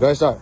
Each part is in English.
Go ahead, start.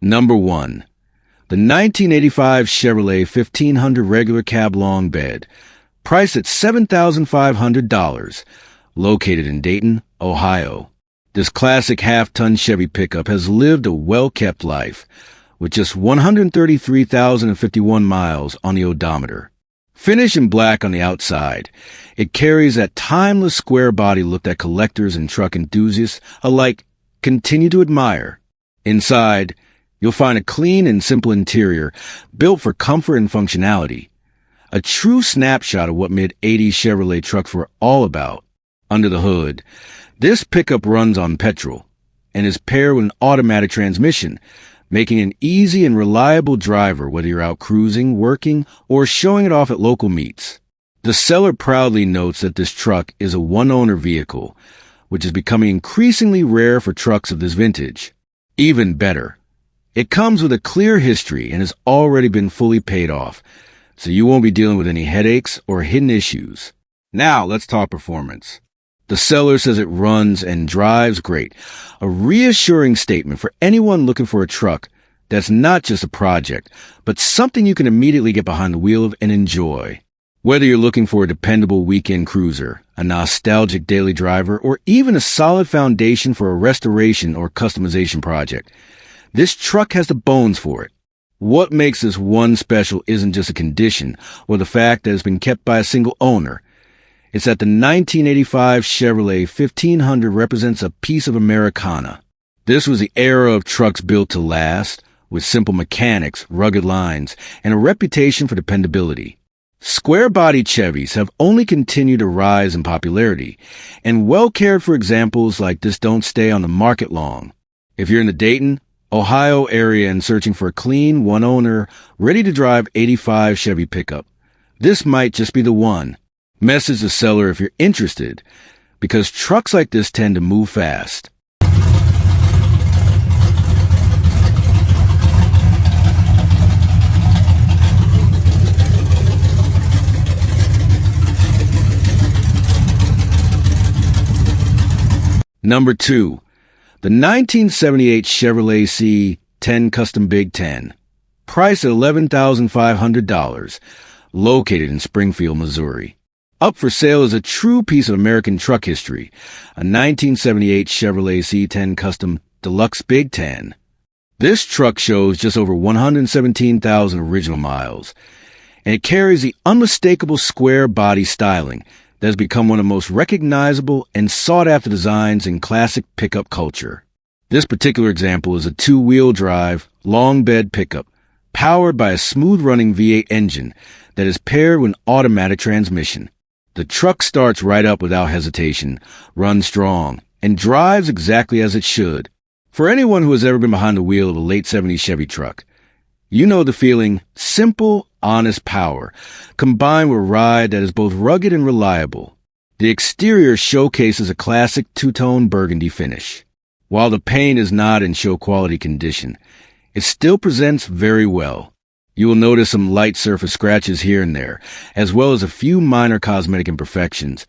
Number 1. The 1985 Chevrolet 1500 regular cab long bed, priced at $7,500, located in Dayton, Ohio. This classic half-ton Chevy pickup has lived a well-kept life, with just 133,051 miles on the odometer. Finished in black on the outside, it carries that timeless square body look that collectors and truck enthusiasts alike continue to admire. Inside, you'll find a clean and simple interior built for comfort and functionality. A true snapshot of what mid-'80s Chevrolet trucks were all about. Under the hood, this pickup runs on petrol and is paired with an automatic transmission, making an easy and reliable driver whether you're out cruising, working, or showing it off at local meets. The seller proudly notes that this truck is a one-owner vehicle, which is becoming increasingly rare for trucks of this vintage. Even better, it comes with a clear history and has already been fully paid off, so you won't be dealing with any headaches or hidden issues. Now, let's talk performance. The seller says it runs and drives great, a reassuring statement for anyone looking for a truck that's not just a project, but something you can immediately get behind the wheel of and enjoy. Whether you're looking for a dependable weekend cruiser, a nostalgic daily driver, or even a solid foundation for a restoration or customization project, this truck has the bones for it. What makes this one special isn't just a condition or the fact that it's been kept by a single owner. It's that the 1985 Chevrolet 1500 represents a piece of Americana. This was the era of trucks built to last, with simple mechanics, rugged lines, and a reputation for dependability. Square-bodied Chevys have only continued to rise in popularity, and well-cared-for examples like this don't stay on the market long. If you're in the Dayton, Ohio area and searching for a clean, one-owner, ready-to-drive 85 Chevy pickup, this might just be the one. Message the seller if you're interested, because trucks like this tend to move fast. Number 2. The 1978 Chevrolet C10 Custom Big 10, priced at $11,500, located in Springfield, Missouri. Up for sale is a true piece of American truck history, a 1978 Chevrolet C10 Custom Deluxe Big 10. This truck shows just over 117,000 original miles, and it carries the unmistakable square body styling that has become one of the most recognizable and sought-after designs in classic pickup culture. This particular example is a two-wheel drive, long bed pickup, powered by a smooth-running V8 engine that is paired with an automatic transmission. The truck starts right up without hesitation, runs strong, and drives exactly as it should. For anyone who has ever been behind the wheel of a late 70s Chevy truck, you know the feeling: simple, honest power, combined with a ride that is both rugged and reliable. The exterior showcases a classic two-tone burgundy finish. While the paint is not in show-quality condition, it still presents very well. You will notice some light surface scratches here and there, as well as a few minor cosmetic imperfections,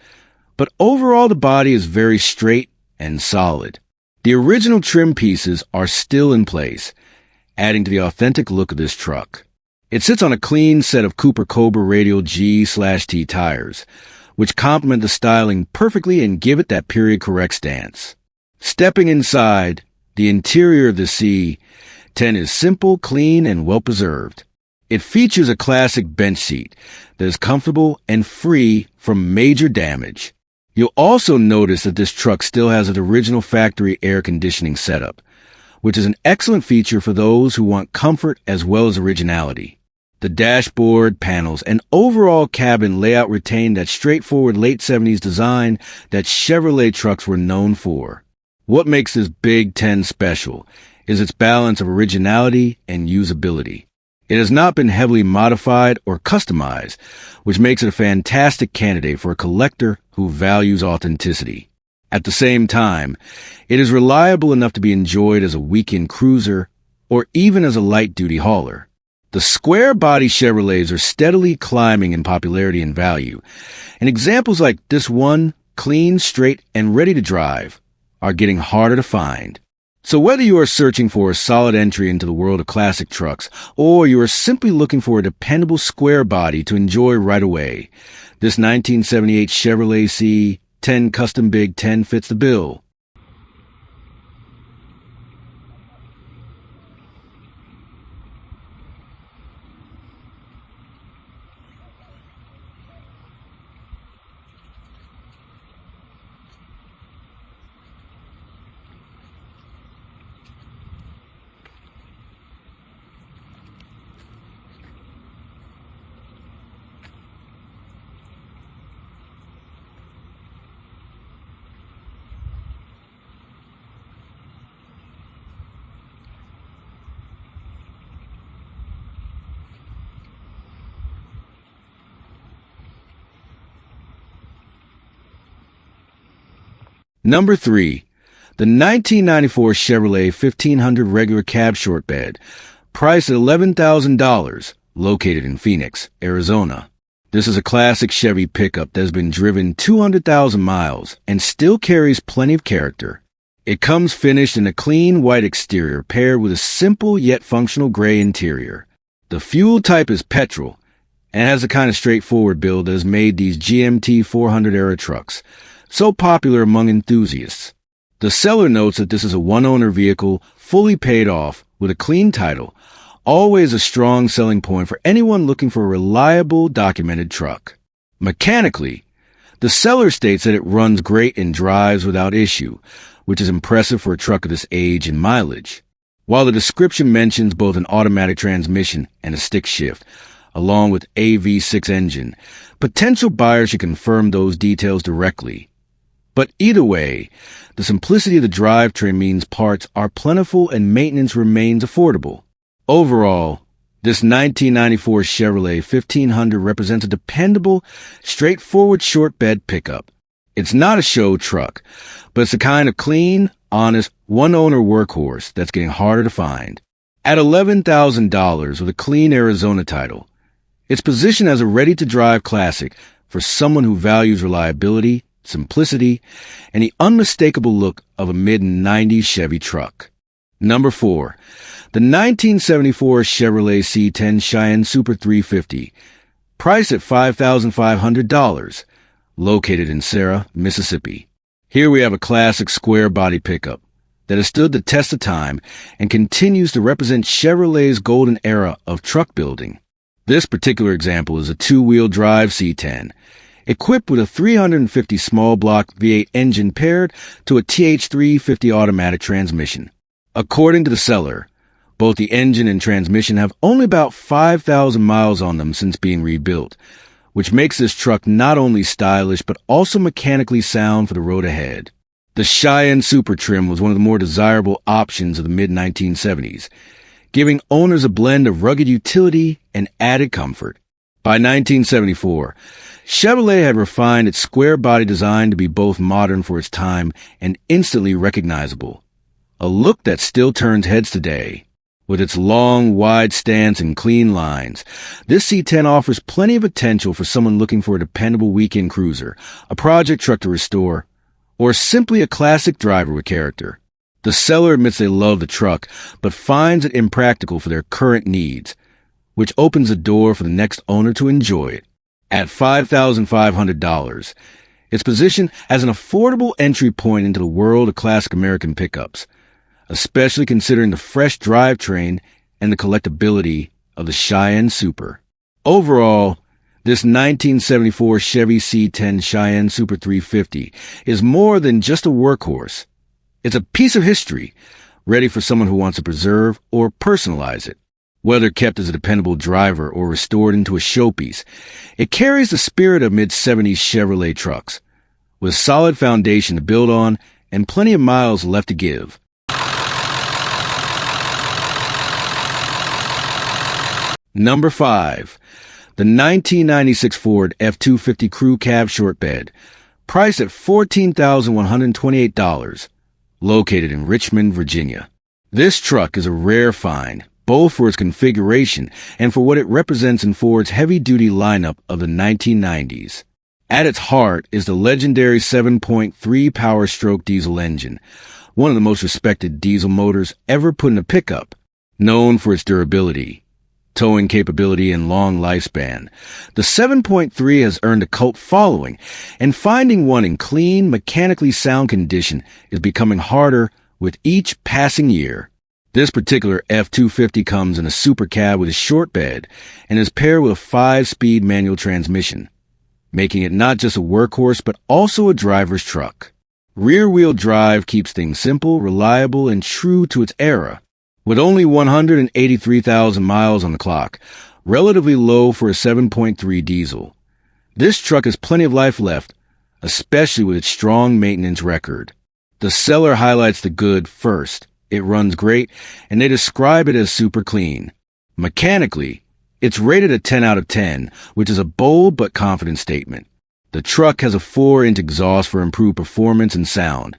but overall the body is very straight and solid. The original trim pieces are still in place, adding to the authentic look of this truck. It sits on a clean set of Cooper Cobra Radial G/T tires, which complement the styling perfectly and give it that period-correct stance. Stepping inside, the interior of the C10 is simple, clean, and well-preserved. It features a classic bench seat that is comfortable and free from major damage. You'll also notice that this truck still has an original factory air conditioning setup, which is an excellent feature for those who want comfort as well as originality. The dashboard, panels, and overall cabin layout retain that straightforward late 70s design that Chevrolet trucks were known for. What makes this Big 10 special is its balance of originality and usability. It has not been heavily modified or customized, which makes it a fantastic candidate for a collector who values authenticity. At the same time, it is reliable enough to be enjoyed as a weekend cruiser or even as a light-duty hauler. The square-body Chevrolets are steadily climbing in popularity and value, and examples like this one, clean, straight, and ready to drive, are getting harder to find. So whether you are searching for a solid entry into the world of classic trucks, or you are simply looking for a dependable square body to enjoy right away, this 1978 Chevrolet C10 Custom Big 10 fits the bill. Number 3. The 1994 Chevrolet 1500 regular cab short bed, priced at $11,000, located in Phoenix, Arizona. This is a classic Chevy pickup that has been driven 200,000 miles and still carries plenty of character. It comes finished in a clean white exterior paired with a simple yet functional gray interior. The fuel type is petrol and has a kind of straightforward build that has made these GMT 400-era trucks so popular among enthusiasts. The seller notes that this is a one-owner vehicle, fully paid off, with a clean title, always a strong selling point for anyone looking for a reliable, documented truck. Mechanically, the seller states that it runs great and drives without issue, which is impressive for a truck of this age and mileage. While the description mentions both an automatic transmission and a stick shift, along with a V6 engine, potential buyers should confirm those details directly. But either way, the simplicity of the drivetrain means parts are plentiful and maintenance remains affordable. Overall, this 1994 Chevrolet 1500 represents a dependable, straightforward short bed pickup. It's not a show truck, but it's the kind of clean, honest, one-owner workhorse that's getting harder to find. At $11,000 with a clean Arizona title, it's positioned as a ready-to-drive classic for someone who values reliability, simplicity, and the unmistakable look of a mid-90s Chevy truck. Number 4. The 1974 Chevrolet C10 Cheyenne Super 350, priced at $5,500, located in Sarah, Mississippi. Here we have a classic square-body pickup that has stood the test of time and continues to represent Chevrolet's golden era of truck building. This particular example is a two-wheel drive C10, equipped with a 350 small block V8 engine paired to a TH350 automatic transmission. According to the seller, both the engine and transmission have only about 5,000 miles on them since being rebuilt, which makes this truck not only stylish but also mechanically sound for the road ahead. The Cheyenne Super trim was one of the more desirable options of the mid-1970s, giving owners a blend of rugged utility and added comfort. By 1974, Chevrolet had refined its square body design to be both modern for its time and instantly recognizable, a look that still turns heads today. With its long, wide stance and clean lines, this C10 offers plenty of potential for someone looking for a dependable weekend cruiser, a project truck to restore, or simply a classic driver with character. The seller admits they love the truck, but finds it impractical for their current needs, which opens the door for the next owner to enjoy it. At $5,500, it's positioned as an affordable entry point into the world of classic American pickups, especially considering the fresh drivetrain and the collectability of the Cheyenne Super. Overall, this 1974 Chevy C10 Cheyenne Super 350 is more than just a workhorse. It's a piece of history, ready for someone who wants to preserve or personalize it. Whether kept as a dependable driver or restored into a showpiece, it carries the spirit of mid-70s Chevrolet trucks, with a solid foundation to build on and plenty of miles left to give. Number 5. The 1996 Ford F-150 Crew Cab Short Bed, priced at $14,128, located in Richmond, Virginia. This truck is a rare find, both for its configuration and for what it represents in Ford's heavy-duty lineup of the 1990s. At its heart is the legendary 7.3 power-stroke diesel engine, one of the most respected diesel motors ever put in a pickup, known for its durability, towing capability, and long lifespan. The 7.3 has earned a cult following, and finding one in clean, mechanically sound condition is becoming harder with each passing year. This particular F-250 comes in a super cab with a short bed and is paired with a 5-speed manual transmission, making it not just a workhorse but also a driver's truck. Rear-wheel drive keeps things simple, reliable, and true to its era. With only 183,000 miles on the clock, relatively low for a 7.3 diesel, this truck has plenty of life left, especially with its strong maintenance record. The seller highlights the good first. It runs great, and they describe it as super clean. Mechanically, it's rated a 10 out of 10, which is a bold but confident statement. The truck has a 4-inch exhaust for improved performance and sound,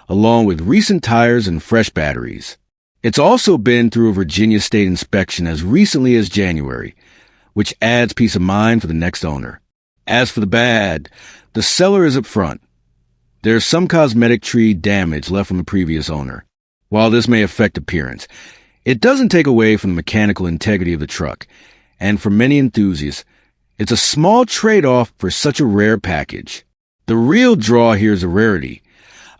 along with recent tires and fresh batteries. It's also been through a Virginia state inspection as recently as January, which adds peace of mind for the next owner. As for the bad, the seller is upfront. There's some cosmetic tree damage left from the previous owner. While this may affect appearance, it doesn't take away from the mechanical integrity of the truck, and for many enthusiasts, it's a small trade-off for such a rare package. The real draw here is a rarity,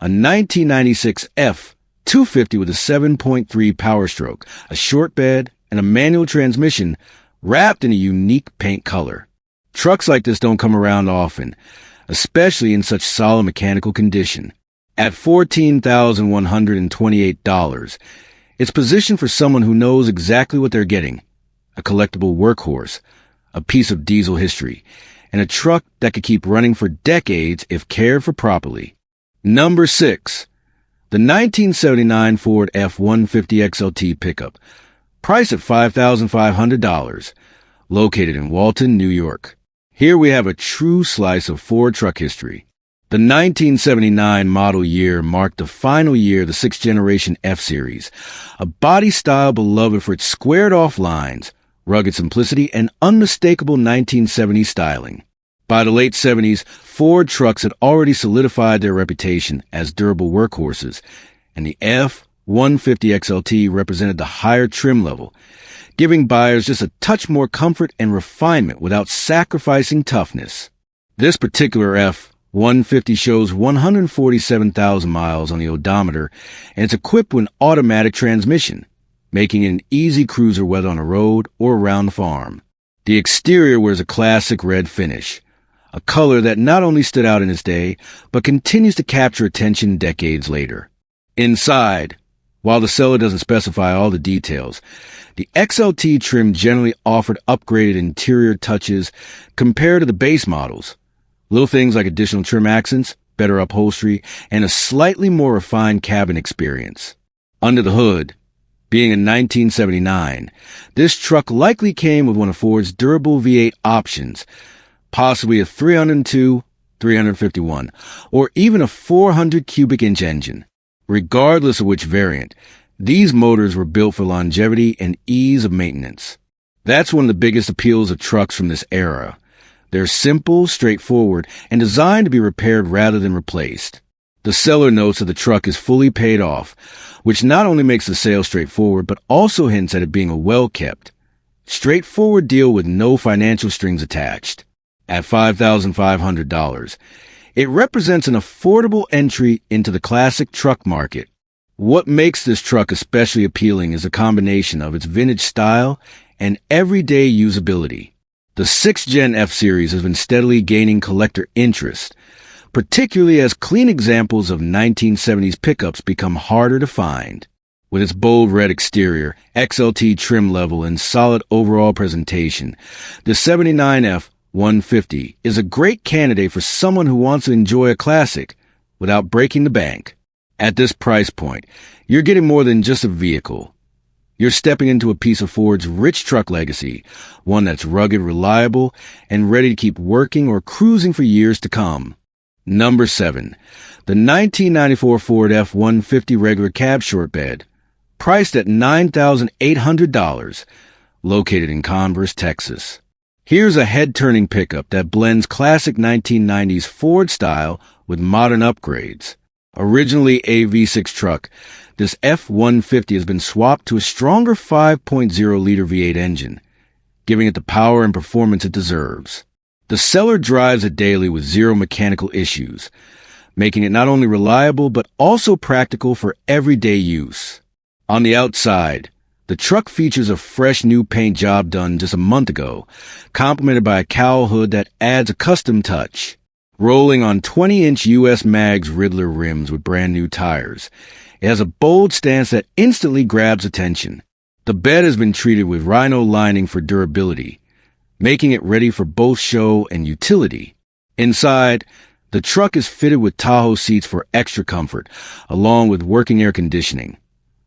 a 1996 F-250 with a 7.3 power stroke, a short bed, and a manual transmission wrapped in a unique paint color. Trucks like this don't come around often, especially in such solid mechanical condition. At $14,128, it's positioned for someone who knows exactly what they're getting: a collectible workhorse, a piece of diesel history, and a truck that could keep running for decades if cared for properly. Number 6. The 1979 Ford F-150 XLT Pickup, priced at $5,500, located in Walton, New York. Here we have a true slice of Ford truck history. The 1979 model year marked the final year of the 6th generation F-Series, a body style beloved for its squared-off lines, rugged simplicity, and unmistakable 1970s styling. By the late 70s, Ford trucks had already solidified their reputation as durable workhorses, and the F-150 XLT represented the higher trim level, giving buyers just a touch more comfort and refinement without sacrificing toughness. This particular F-150 shows 147,000 miles on the odometer, and it's equipped with an automatic transmission, making it an easy cruiser whether on a road or around the farm. The exterior wears a classic red finish, a color that not only stood out in its day, but continues to capture attention decades later. Inside, while the seller doesn't specify all the details, the XLT trim generally offered upgraded interior touches compared to the base models. Little things like additional trim accents, better upholstery, and a slightly more refined cabin experience. Under the hood, being in 1979, this truck likely came with one of Ford's durable V8 options, possibly a 302, 351, or even a 400 cubic inch engine. Regardless of which variant, these motors were built for longevity and ease of maintenance. That's one of the biggest appeals of trucks from this era. They're simple, straightforward, and designed to be repaired rather than replaced. The seller notes that the truck is fully paid off, which not only makes the sale straightforward, but also hints at it being a well-kept, straightforward deal with no financial strings attached. At $5,500, it represents an affordable entry into the classic truck market. What makes this truck especially appealing is a combination of its vintage style and everyday usability. The 6th Gen F-Series has been steadily gaining collector interest, particularly as clean examples of 1970s pickups become harder to find. With its bold red exterior, XLT trim level, and solid overall presentation, the 79 F-150 is a great candidate for someone who wants to enjoy a classic without breaking the bank. At this price point, you're getting more than just a vehicle. You're stepping into a piece of Ford's rich truck legacy, one that's rugged, reliable, and ready to keep working or cruising for years to come. Number 7. The 1994 Ford F-150 regular cab short bed, priced at $9,800, located in Converse, Texas. Here's a head-turning pickup that blends classic 1990s Ford style with modern upgrades. Originally a V6 truck, this F-150 has been swapped to a stronger 5.0-liter V8 engine, giving it the power and performance it deserves. The seller drives it daily with zero mechanical issues, making it not only reliable but also practical for everyday use. On the outside, the truck features a fresh new paint job done just a month ago, complemented by a cowl hood that adds a custom touch. Rolling on 20-inch U.S. Mags Riddler rims with brand new tires, it has a bold stance that instantly grabs attention. The bed has been treated with rhino lining for durability, making it ready for both show and utility. Inside, the truck is fitted with Tahoe seats for extra comfort, along with working air conditioning.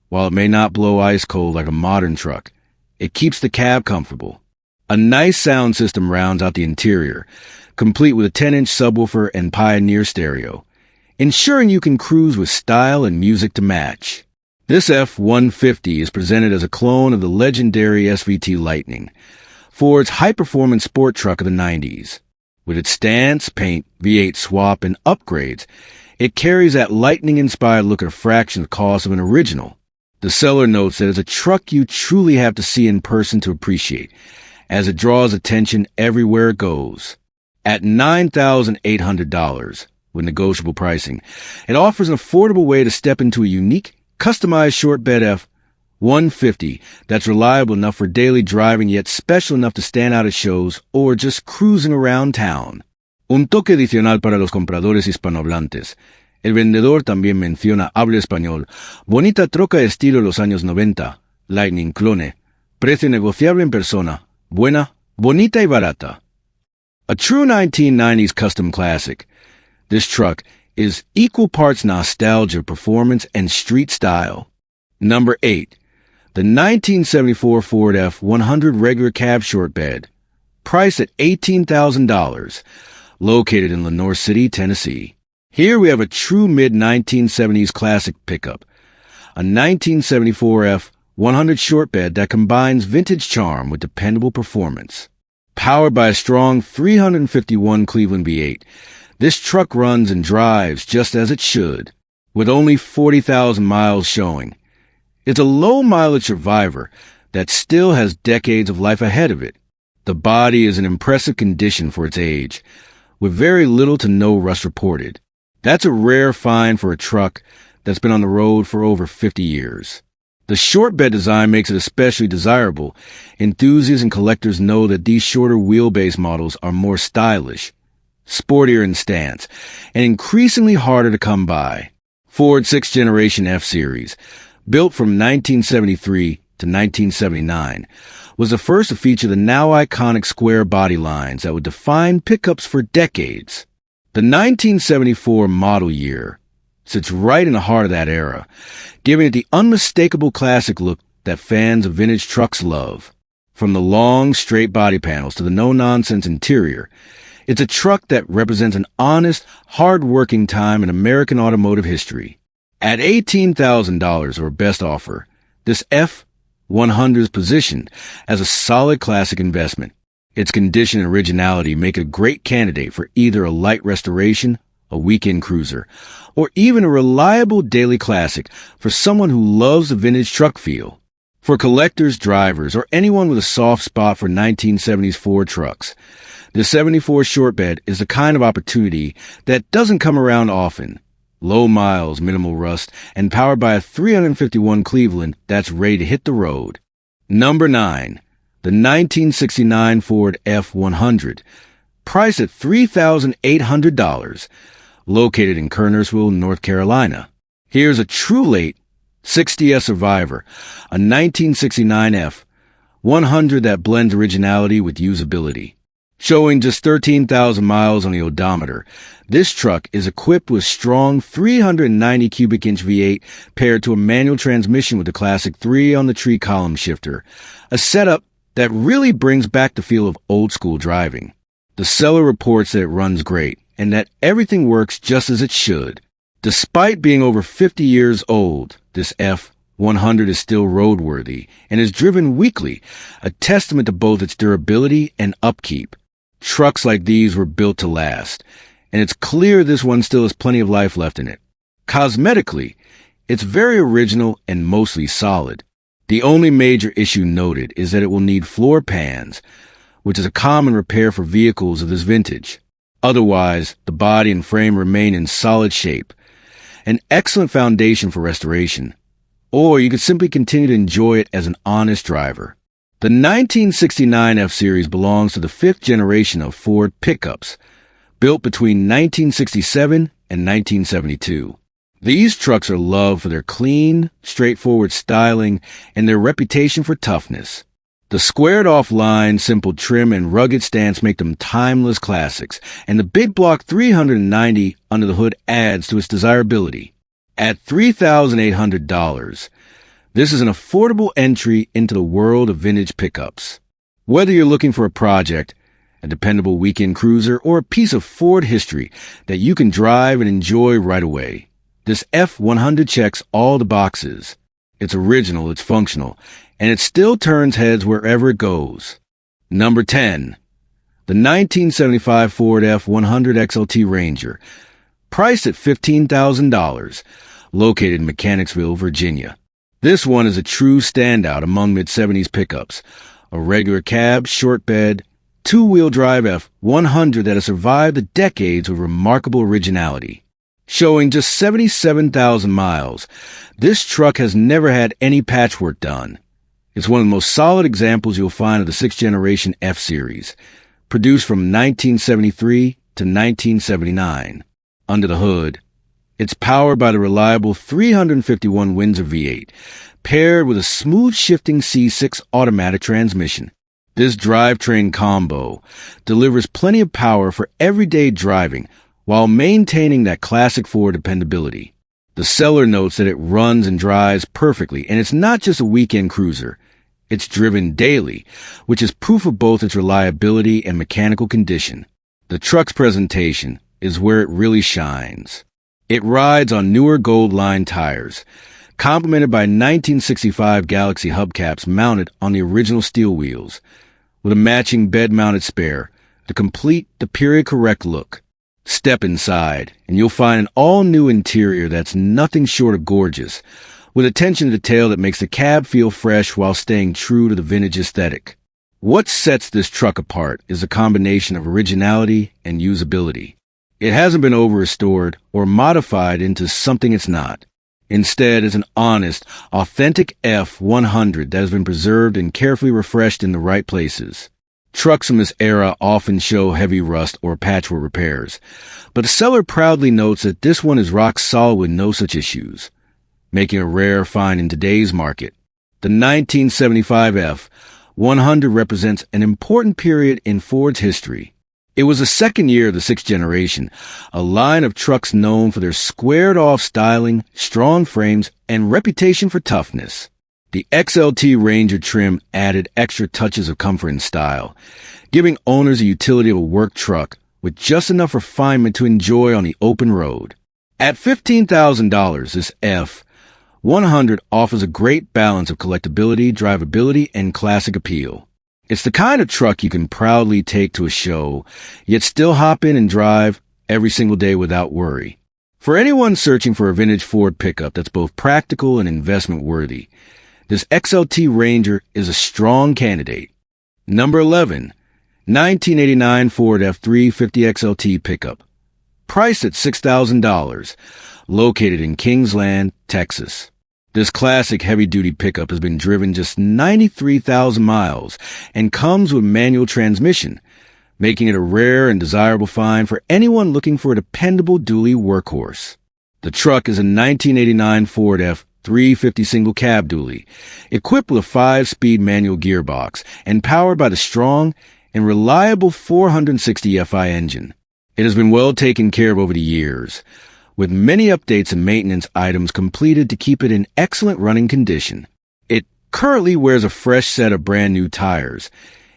While it may not blow ice cold like a modern truck, it keeps the cab comfortable. A nice sound system rounds out the interior, complete with a 10-inch subwoofer and Pioneer stereo, ensuring you can cruise with style and music to match. This F-150 is presented as a clone of the legendary SVT Lightning, Ford's high-performance sport truck of the 90s. With its stance, paint, V8 swap, and upgrades, it carries that Lightning-inspired look at a fraction of the cost of an original. The seller notes that it's a truck you truly have to see in person to appreciate, as it draws attention everywhere it goes. At $9,800, with negotiable pricing, it offers an affordable way to step into a unique, customized short bed F-150 that's reliable enough for daily driving yet special enough to stand out at shows or just cruising around town. Un toque adicional para los compradores hispanohablantes. El vendedor también menciona habla español. Bonita troca de estilo de los años 90. Lightning clone. Precio negociable en persona. Buena, bonita y barata. A true 1990s custom classic, this truck is equal parts nostalgia, performance, and street style. Number 8. The 1974 Ford F-100 regular cab short bed, priced at $18,000, located in Lenoir City, Tennessee. Here we have a true mid-1970s classic pickup, a 1974 F-100 short bed that combines vintage charm with dependable performance. Powered by a strong 351 Cleveland V8, this truck runs and drives just as it should, with only 40,000 miles showing. It's a low-mileage survivor that still has decades of life ahead of it. The body is in impressive condition for its age, with very little to no rust reported. That's a rare find for a truck that's been on the road for over 50 years. The short bed design makes it especially desirable. Enthusiasts and collectors know that these shorter wheelbase models are more stylish, sportier in stance, and increasingly harder to come by. Ford's 6th generation F-Series, built from 1973 to 1979, was the first to feature the now iconic square body lines that would define pickups for decades. The 1974 model year sits right in the heart of that era, giving it the unmistakable classic look that fans of vintage trucks love. From the long, straight body panels to the no-nonsense interior, it's a truck that represents an honest, hard-working time in American automotive history. At $18,000 or best offer, this F-100 is positioned as a solid classic investment. Its condition and originality make it a great candidate for either a light restoration, a weekend cruiser, or even a reliable daily classic for someone who loves the vintage truck feel. For collectors, drivers, or anyone with a soft spot for 1970s Ford trucks, the 74 short bed is the kind of opportunity that doesn't come around often. Low miles, minimal rust, and powered by a 351 Cleveland that's ready to hit the road. Number 9. The 1969 Ford F-100, priced at $3,800, located in Kernersville, North Carolina. Here's a true late 60s survivor, a 1969 F-100 that blends originality with usability. Showing just 13,000 miles on the odometer, this truck is equipped with strong 390 cubic inch V8 paired to a manual transmission with the classic 3-on-the-tree column shifter, a setup that really brings back the feel of old-school driving. The seller reports that it runs great and that everything works just as it should. Despite being over 50 years old, this F-150 is still roadworthy and is driven weekly, a testament to both its durability and upkeep. Trucks like these were built to last, and it's clear this one still has plenty of life left in it. Cosmetically, it's very original and mostly solid. The only major issue noted is that it will need floor pans, which is a common repair for vehicles of this vintage. Otherwise, the body and frame remain in solid shape. An excellent foundation for restoration. Or you could simply continue to enjoy it as an honest driver. The 1969 F-Series belongs to the fifth generation of Ford pickups, built between 1967 and 1972. These trucks are loved for their clean, straightforward styling and their reputation for toughness. The squared-off line, simple trim, and rugged stance make them timeless classics, and the big block 390 under the hood adds to its desirability. At $3,800, this is an affordable entry into the world of vintage pickups. Whether you're looking for a project, a dependable weekend cruiser, or a piece of Ford history that you can drive and enjoy right away, this F-150 checks all the boxes. It's original, it's functional, and it still turns heads wherever it goes. Number 10. The 1975 Ford F-150 XLT Ranger, priced at $15,000, located in Mechanicsville, Virginia. This one is a true standout among mid-70s pickups. A regular cab, short bed, two-wheel drive F-150 that has survived the decades with remarkable originality. Showing just 77,000 miles, this truck has never had any patchwork done. It's one of the most solid examples you'll find of the sixth-generation F-Series, produced from 1973 to 1979. Under the hood, it's powered by the reliable 351 Windsor V8, paired with a smooth-shifting C6 automatic transmission. This drivetrain combo delivers plenty of power for everyday driving while maintaining that classic Ford dependability. The seller notes that it runs and drives perfectly, and it's not just a weekend cruiser. It's driven daily, which is proof of both its reliability and mechanical condition. The truck's presentation is where it really shines. It rides on newer gold-lined tires, complemented by 1965 Galaxy hubcaps mounted on the original steel wheels, with a matching bed-mounted spare to complete the period-correct look. Step inside, and you'll find an all-new interior that's nothing short of gorgeous, with attention to detail that makes the cab feel fresh while staying true to the vintage aesthetic. What sets this truck apart is a combination of originality and usability. It hasn't been over-restored or modified into something it's not. Instead, it's an honest, authentic F-150 that has been preserved and carefully refreshed in the right places. Trucks from this era often show heavy rust or patchwork repairs, but the seller proudly notes that this one is rock solid with no such issues, making a rare find in today's market. The 1975 F-150 represents an important period in Ford's history. It was the second year of the sixth generation, a line of trucks known for their squared-off styling, strong frames, and reputation for toughness. The XLT Ranger trim added extra touches of comfort and style, giving owners the utility of a work truck with just enough refinement to enjoy on the open road. At $15,000, this F-150 offers a great balance of collectability, drivability, and classic appeal. It's the kind of truck you can proudly take to a show, yet still hop in and drive every single day without worry. For anyone searching for a vintage Ford pickup that's both practical and investment-worthy, this XLT Ranger is a strong candidate. Number 11. 1989 Ford F-350 XLT Pickup. Priced at $6,000. Located in Kingsland, Texas. This classic heavy-duty pickup has been driven just 93,000 miles and comes with manual transmission, making it a rare and desirable find for anyone looking for a dependable dually workhorse. The truck is a 1989 Ford F-350 single-cab dually, equipped with a 5-speed manual gearbox and powered by the strong and reliable 460 Fi engine. It has been well taken care of over the years, with many updates and maintenance items completed to keep it in excellent running condition. It currently wears a fresh set of brand new tires,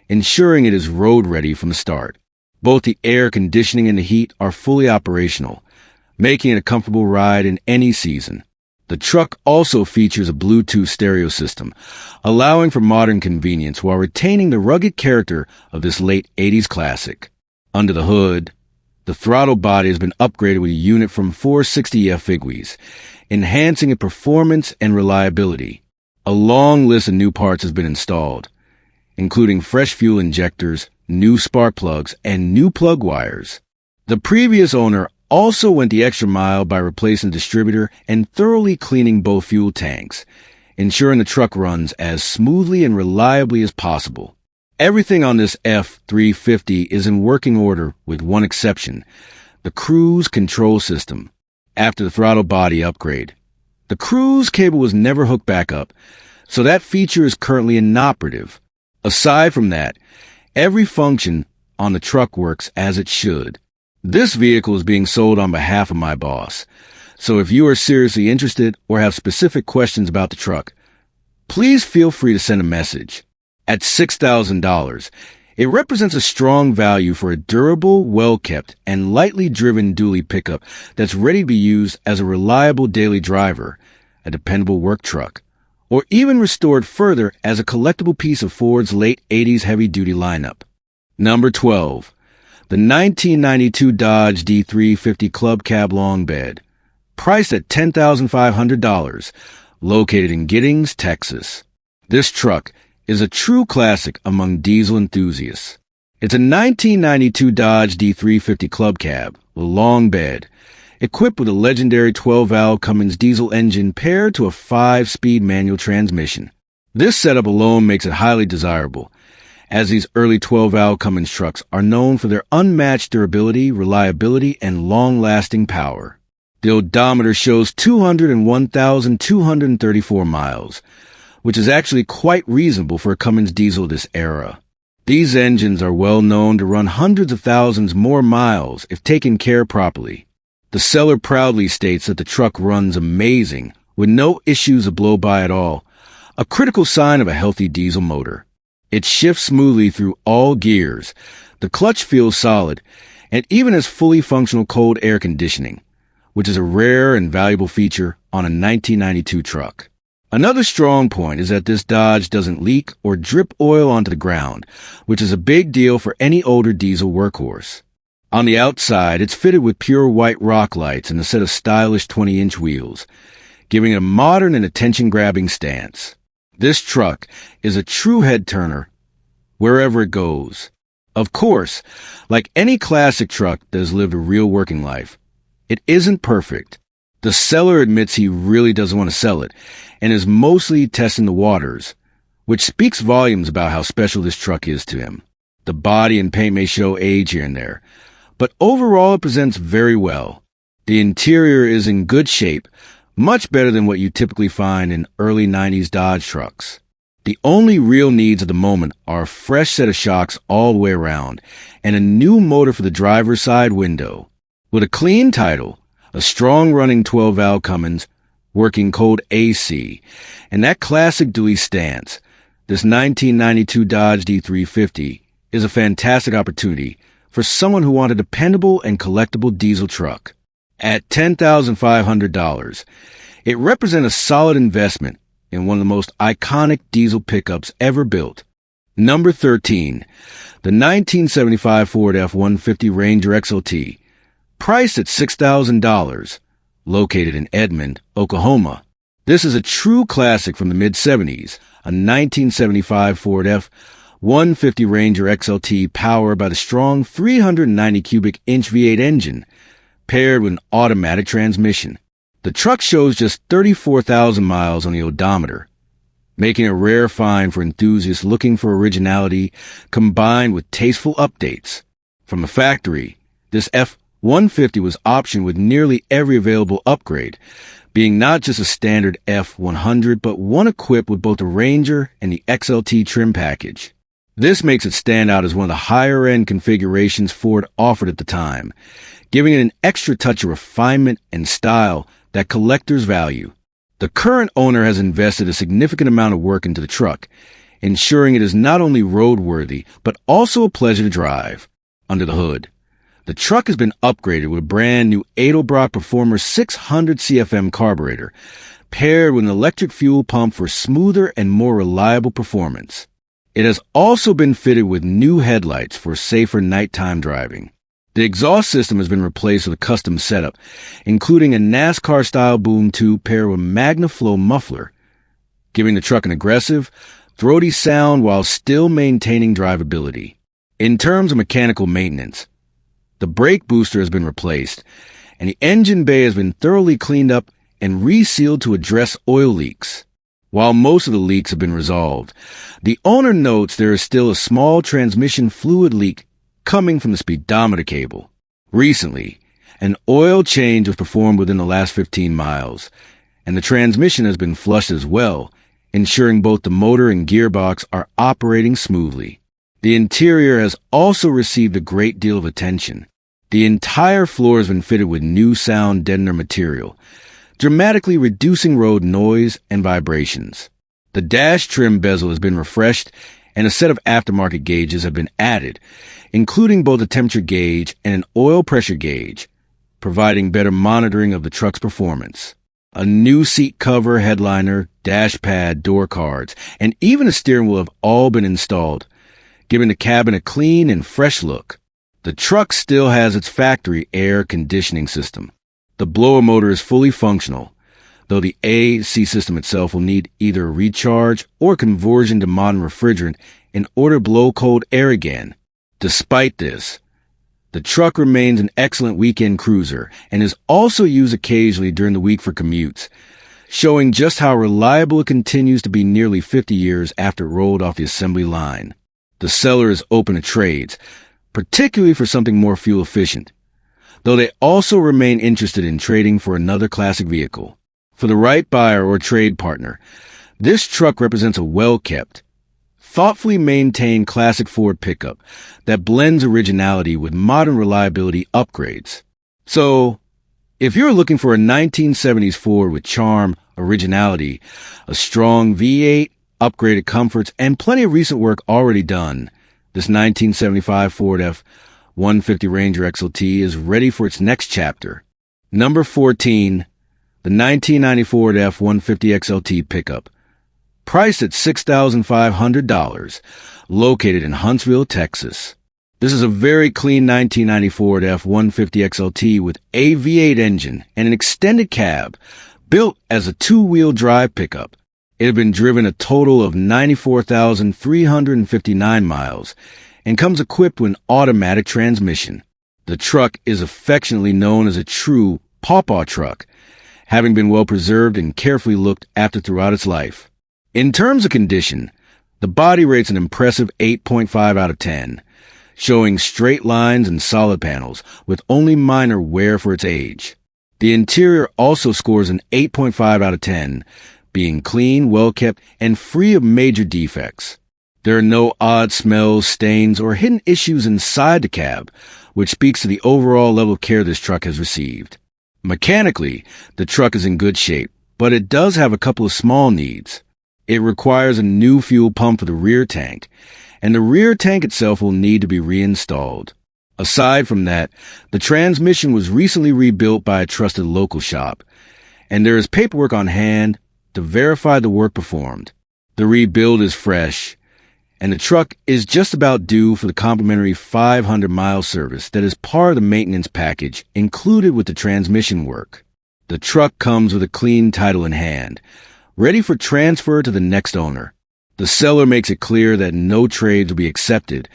ensuring it is road ready from the start. Both the air conditioning and the heat are fully operational, making it a comfortable ride in any season. The truck also features a Bluetooth stereo system, allowing for modern convenience while retaining the rugged character of this late 80s classic. Under the hood, the throttle body has been upgraded with a unit from 460F Figwees, enhancing its performance and reliability. A long list of new parts has been installed, including fresh fuel injectors, new spark plugs, and new plug wires. The previous owner also went the extra mile by replacing the distributor and thoroughly cleaning both fuel tanks, ensuring the truck runs as smoothly and reliably as possible. Everything on this F-350 is in working order with one exception, the cruise control system. After the throttle body upgrade, the cruise cable was never hooked back up, so that feature is currently inoperative. Aside from that, every function on the truck works as it should. This vehicle is being sold on behalf of my boss, so if you are seriously interested or have specific questions about the truck, please feel free to send a message. At $6,000, it represents a strong value for a durable, well-kept, and lightly driven dually pickup that's ready to be used as a reliable daily driver, a dependable work truck, or even restored further as a collectible piece of Ford's late 80s heavy-duty lineup. Number 12. The 1992 Dodge D350 Club Cab Long Bed, priced at $10,500, located in Giddings, Texas. This truck is a true classic among diesel enthusiasts. It's a 1992 Dodge D350 Club Cab with long bed, equipped with a legendary 12-valve Cummins diesel engine paired to a 5-speed manual transmission. This setup alone makes it highly desirable, as these early 12-valve Cummins trucks are known for their unmatched durability, reliability, and long-lasting power. The odometer shows 201,234 miles, which is actually quite reasonable for a Cummins diesel this era. These engines are well known to run hundreds of thousands more miles if taken care properly. The seller proudly states that the truck runs amazing, with no issues of blow-by at all, a critical sign of a healthy diesel motor. It shifts smoothly through all gears, the clutch feels solid, and even has fully functional cold air conditioning, which is a rare and valuable feature on a 1992 truck. Another strong point is that this Dodge doesn't leak or drip oil onto the ground, which is a big deal for any older diesel workhorse. On the outside, it's fitted with pure white rock lights and a set of stylish 20-inch wheels, giving it a modern and attention-grabbing stance. This truck is a true head-turner wherever it goes. Of course, like any classic truck that has lived a real working life, it isn't perfect. The seller admits he really doesn't want to sell it and is mostly testing the waters, which speaks volumes about how special this truck is to him. The body and paint may show age here and there, but overall it presents very well. The interior is in good shape, much better than what you typically find in early 90s Dodge trucks. The only real needs at the moment are a fresh set of shocks all the way around and a new motor for the driver's side window. With a clean title, a strong running 12-valve Cummins, working cold AC, and that classic dually stance, this 1992 Dodge D350 is a fantastic opportunity for someone who wants a dependable and collectible diesel truck. At $10,500, it represents a solid investment in one of the most iconic diesel pickups ever built. Number 13, the 1975 Ford F-150 Ranger XLT, priced at $6,000, located in Edmond, Oklahoma. This is a true classic from the mid-70s, a 1975 Ford F-150 Ranger XLT powered by the strong 390 cubic inch V8 engine, paired with an automatic transmission. The truck shows just 34,000 miles on the odometer, making it a rare find for enthusiasts looking for originality combined with tasteful updates. From the factory, this F-150 was optioned with nearly every available upgrade, being not just a standard F-100, but one equipped with both the Ranger and the XLT trim package. This makes it stand out as one of the higher-end configurations Ford offered at the time, giving it an extra touch of refinement and style that collectors value. The current owner has invested a significant amount of work into the truck, ensuring it is not only roadworthy, but also a pleasure to drive. Under the hood, the truck has been upgraded with a brand new Edelbrock Performer 600 CFM carburetor, paired with an electric fuel pump for smoother and more reliable performance. It has also been fitted with new headlights for safer nighttime driving. The exhaust system has been replaced with a custom setup, including a NASCAR-style boom tube paired with MagnaFlow muffler, giving the truck an aggressive, throaty sound while still maintaining drivability. In terms of mechanical maintenance, the brake booster has been replaced, and the engine bay has been thoroughly cleaned up and resealed to address oil leaks. While most of the leaks have been resolved, the owner notes there is still a small transmission fluid leak coming from the speedometer cable. Recently, an oil change was performed within the last 15 miles, and the transmission has been flushed as well, ensuring both the motor and gearbox are operating smoothly. The interior has also received a great deal of attention. The entire floor has been fitted with new sound deadener material, dramatically reducing road noise and vibrations. The dash trim bezel has been refreshed, and a set of aftermarket gauges have been added, including both a temperature gauge and an oil pressure gauge, providing better monitoring of the truck's performance. A new seat cover, headliner, dash pad, door cards, and even a steering wheel have all been installed, giving the cabin a clean and fresh look. The truck still has its factory air conditioning system. The blower motor is fully functional, though the AC system itself will need either a recharge or conversion to modern refrigerant in order to blow cold air again. Despite this, the truck remains an excellent weekend cruiser and is also used occasionally during the week for commutes, showing just how reliable it continues to be nearly 50 years after it rolled off the assembly line. The seller is open to trades, particularly for something more fuel efficient, though they also remain interested in trading for another classic vehicle. For the right buyer or trade partner, this truck represents a well-kept, thoughtfully maintained classic Ford pickup that blends originality with modern reliability upgrades. So, if you're looking for a 1970s Ford with charm, originality, a strong V8, upgraded comforts, and plenty of recent work already done, this 1975 Ford F-150 Ranger XLT is ready for its next chapter. Number 14, the 1990 Ford F-150 XLT Pickup. Priced at $6,500, located in Huntsville, Texas. This is a very clean 1990 Ford F-150 XLT with a V8 engine and an extended cab, built as a two-wheel drive pickup. It had been driven a total of 94,359 miles and comes equipped with an automatic transmission. The truck is affectionately known as a true pawpaw truck, having been well preserved and carefully looked after throughout its life. In terms of condition, the body rates an impressive 8.5 out of 10, showing straight lines and solid panels with only minor wear for its age. The interior also scores an 8.5 out of 10, being clean, well-kept, and free of major defects. There are no odd smells, stains, or hidden issues inside the cab, which speaks to the overall level of care this truck has received. Mechanically, the truck is in good shape, but it does have a couple of small needs. It requires a new fuel pump for the rear tank, and the rear tank itself will need to be reinstalled. Aside from that, the transmission was recently rebuilt by a trusted local shop, and there is paperwork on hand to verify the work performed. The rebuild is fresh, and the truck is just about due for the complimentary 500-mile service that is part of the maintenance package included with the transmission work. The truck comes with a clean title in hand, ready for transfer to the next owner. The seller makes it clear that no trades will be accepted,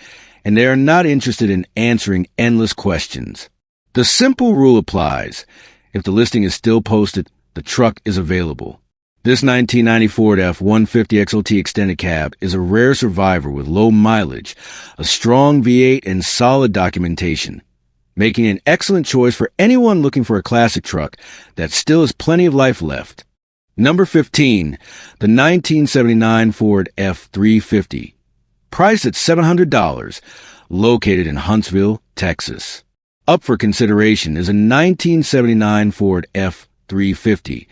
and they are not interested in answering endless questions. The simple rule applies. If the listing is still posted, the truck is available. This 1990 Ford F-150 XLT Extended Cab is a rare survivor with low mileage, a strong V8, and solid documentation, making it an excellent choice for anyone looking for a classic truck that still has plenty of life left. Number 15, the 1979 Ford F-350. priced at $700, located in Huntsville, Texas. Up for consideration is a 1979 Ford F-350,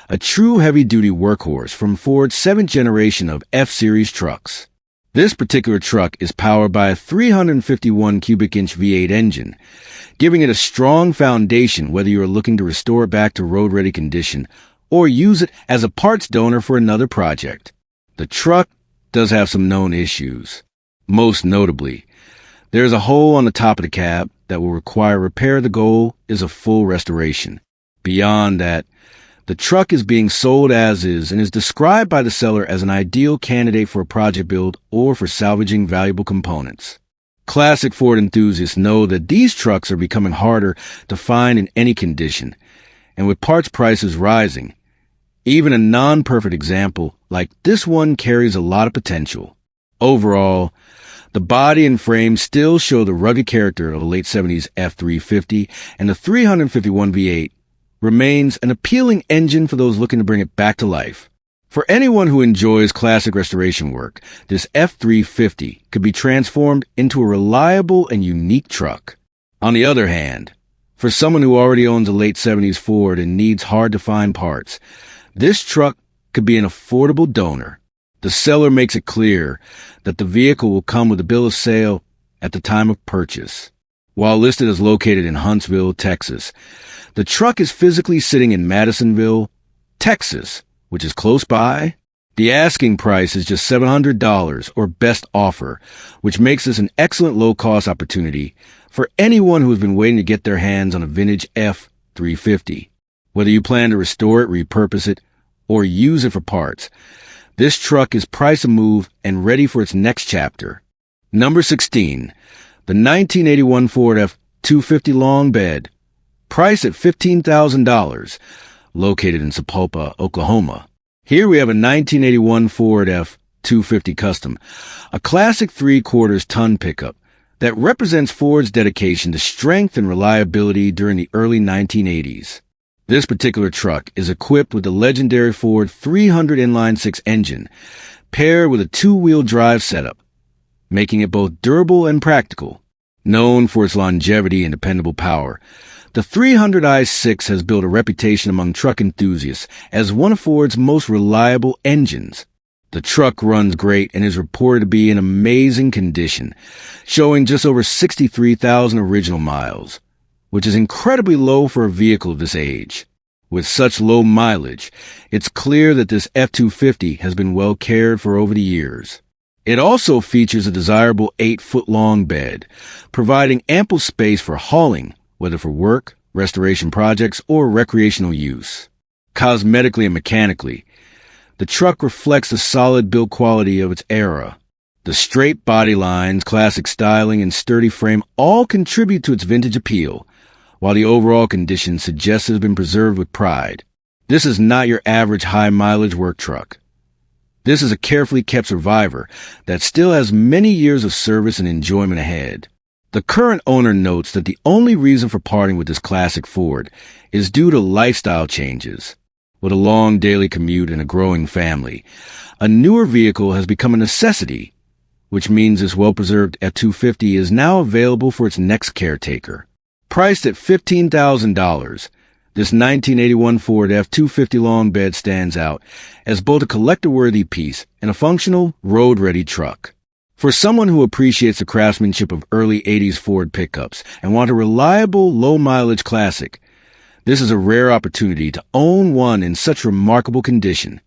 a true heavy-duty workhorse from Ford's seventh generation of F-Series trucks. This particular truck is powered by a 351 cubic inch V8 engine, giving it a strong foundation whether you are looking to restore it back to road-ready condition or use it as a parts donor for another project. The truck does have some known issues. Most notably, there is a hole on the top of the cab that will require repair. The goal is a full restoration. Beyond that, the truck is being sold as is and is described by the seller as an ideal candidate for a project build or for salvaging valuable components. Classic Ford enthusiasts know that these trucks are becoming harder to find in any condition, and with parts prices rising, even a non-perfect example like this one carries a lot of potential. Overall, the body and frame still show the rugged character of the late 70s F-350, and the 351 V8 remains an appealing engine for those looking to bring it back to life. For anyone who enjoys classic restoration work, this F-350 could be transformed into a reliable and unique truck. On the other hand, for someone who already owns a late 70s Ford and needs hard-to-find parts, this truck could be an affordable donor. The seller makes it clear that the vehicle will come with a bill of sale at the time of purchase. While listed as located in Huntsville, Texas, the truck is physically sitting in Madisonville, Texas, which is close by. The asking price is just $700 or best offer, which makes this an excellent low-cost opportunity for anyone who has been waiting to get their hands on a vintage F-350. Whether you plan to restore it, repurpose it, or use it for parts, this truck is priced a move and ready for its next chapter. Number 16, the 1981 Ford F-250 long bed, priced at $15,000, located in Sapulpa, Oklahoma. Here we have a 1981 Ford F-250 Custom, a classic 3/4 ton pickup that represents Ford's dedication to strength and reliability during the early 1980s. This particular truck is equipped with the legendary Ford 300 inline-six engine, paired with a two-wheel drive setup, making it both durable and practical. Known for its longevity and dependable power, the 300i6 has built a reputation among truck enthusiasts as one of Ford's most reliable engines. The truck runs great and is reported to be in amazing condition, showing just over 63,000 original miles, which is incredibly low for a vehicle of this age. With such low mileage, it's clear that this F-250 has been well cared for over the years. It also features a desirable 8-foot-long bed, providing ample space for hauling, whether for work, restoration projects, or recreational use. Cosmetically and mechanically, the truck reflects the solid build quality of its era. The straight body lines, classic styling, and sturdy frame all contribute to its vintage appeal, while the overall condition suggests it has been preserved with pride. This is not your average high-mileage work truck. This is a carefully kept survivor that still has many years of service and enjoyment ahead. The current owner notes that the only reason for parting with this classic Ford is due to lifestyle changes. With a long daily commute and a growing family, a newer vehicle has become a necessity, which means this well-preserved F-250 is now available for its next caretaker. Priced at $15,000, this 1981 Ford F-250 long bed stands out as both a collector-worthy piece and a functional, road-ready truck. For someone who appreciates the craftsmanship of early 80s Ford pickups and want a reliable, low-mileage classic, this is a rare opportunity to own one in such remarkable condition.